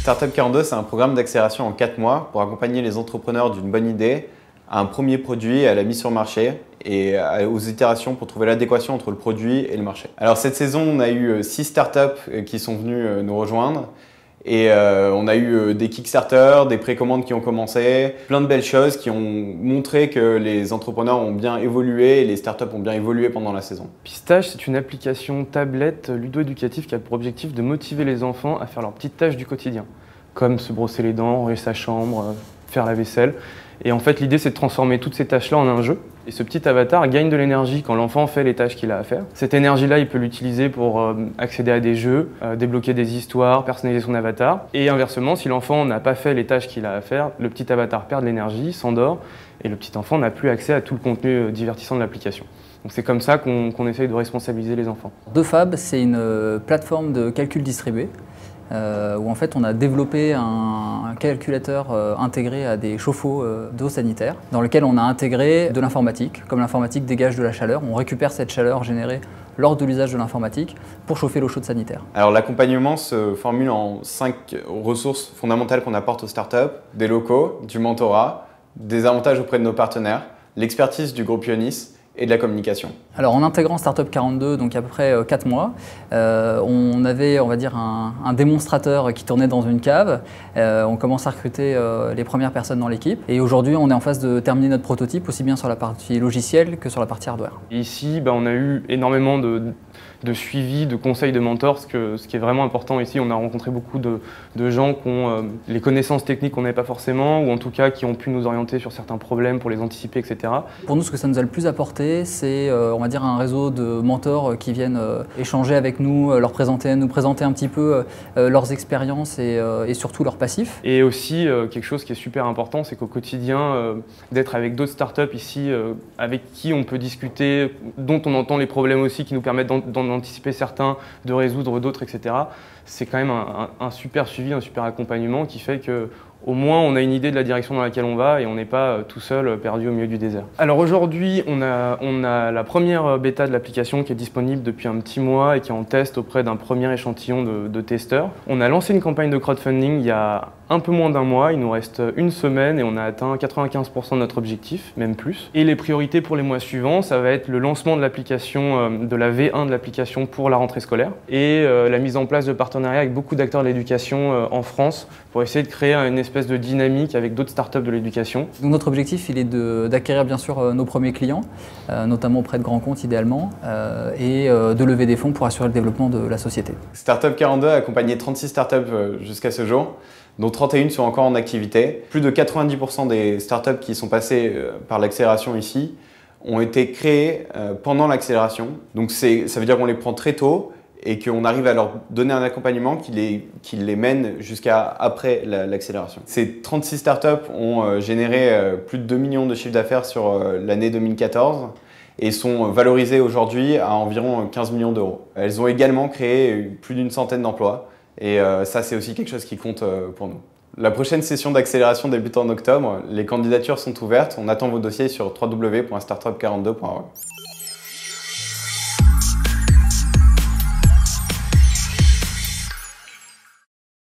Startup 42, c'est un programme d'accélération en 4 mois pour accompagner les entrepreneurs d'une bonne idée à un premier produit, à la mise sur marché et aux itérations pour trouver l'adéquation entre le produit et le marché. Alors cette saison, on a eu 6 startups qui sont venues nous rejoindre et on a eu des Kickstarter, des précommandes qui ont commencé, plein de belles choses qui ont montré que les entrepreneurs ont bien évolué et les startups ont bien évolué pendant la saison. Pistage, c'est une application tablette ludo-éducative qui a pour objectif de motiver les enfants à faire leurs petites tâches du quotidien, comme se brosser les dents, ranger sa chambre, faire la vaisselle. Et en fait, l'idée, c'est de transformer toutes ces tâches-là en un jeu. Et ce petit avatar gagne de l'énergie quand l'enfant fait les tâches qu'il a à faire. Cette énergie-là, il peut l'utiliser pour accéder à des jeux, débloquer des histoires, personnaliser son avatar. Et inversement, si l'enfant n'a pas fait les tâches qu'il a à faire, le petit avatar perd de l'énergie, s'endort, et le petit enfant n'a plus accès à tout le contenu divertissant de l'application. Donc c'est comme ça qu'on essaye de responsabiliser les enfants. DeFab, c'est une plateforme de calcul distribué. Où en fait on a développé un calculateur intégré à des chauffe-eau d'eau sanitaire dans lequel on a intégré de l'informatique. Comme l'informatique dégage de la chaleur, on récupère cette chaleur générée lors de l'usage de l'informatique pour chauffer l'eau chaude sanitaire. Alors l'accompagnement se formule en 5 ressources fondamentales qu'on apporte aux startups: des locaux, du mentorat, des avantages auprès de nos partenaires, l'expertise du groupe Ionis et de la communication. Alors en intégrant Startup 42, donc il y a à peu près 4 mois, on avait, on va dire, un démonstrateur qui tournait dans une cave. On commence à recruter les premières personnes dans l'équipe et aujourd'hui on est en phase de terminer notre prototype aussi bien sur la partie logicielle que sur la partie hardware. Et ici, on a eu énormément de suivi, de conseils, de mentors. Ce qui est vraiment important ici, on a rencontré beaucoup de gens qui ont les connaissances techniques qu'on n'avait pas forcément, ou en tout cas qui ont pu nous orienter sur certains problèmes pour les anticiper, etc. Pour nous, ce que ça nous a le plus apporté, c'est on va dire un réseau de mentors qui viennent échanger avec nous, nous présenter un petit peu leurs expériences et surtout leurs passifs. Et aussi, quelque chose qui est super important, c'est qu'au quotidien, d'être avec d'autres startups ici, avec qui on peut discuter, dont on entend les problèmes aussi, qui nous permettent d'en anticiper certains, de résoudre d'autres, etc. C'est quand même un super suivi, un super accompagnement qui fait que au moins on a une idée de la direction dans laquelle on va et on n'est pas tout seul perdu au milieu du désert. Alors aujourd'hui, on a la première bêta de l'application qui est disponible depuis un petit mois et qui est en test auprès d'un premier échantillon de testeurs. On a lancé une campagne de crowdfunding il y a un peu moins d'un mois, il nous reste une semaine et on a atteint 95% de notre objectif, même plus. Et les priorités pour les mois suivants, ça va être le lancement de l'application, de la V1 de l'application pour la rentrée scolaire et la mise en place de partenariats avec beaucoup d'acteurs de l'éducation en France pour essayer de créer une espèce de dynamique avec d'autres startups de l'éducation. Donc notre objectif, il est d'acquérir bien sûr nos premiers clients, notamment auprès de grands comptes idéalement, et de lever des fonds pour assurer le développement de la société. Startup 42 a accompagné 36 startups jusqu'à ce jour, dont 31 sont encore en activité. Plus de 90% des startups qui sont passées par l'accélération ici ont été créées pendant l'accélération. Donc ça veut dire qu'on les prend très tôt et qu'on arrive à leur donner un accompagnement qui les mène jusqu'à après l'accélération. Ces 36 startups ont généré plus de 2 millions de chiffres d'affaires sur l'année 2014 et sont valorisées aujourd'hui à environ 15 millions d'euros. Elles ont également créé plus d'une centaine d'emplois et ça, c'est aussi quelque chose qui compte pour nous. La prochaine session d'accélération débute en octobre. Les candidatures sont ouvertes. On attend vos dossiers sur www.startup42.org.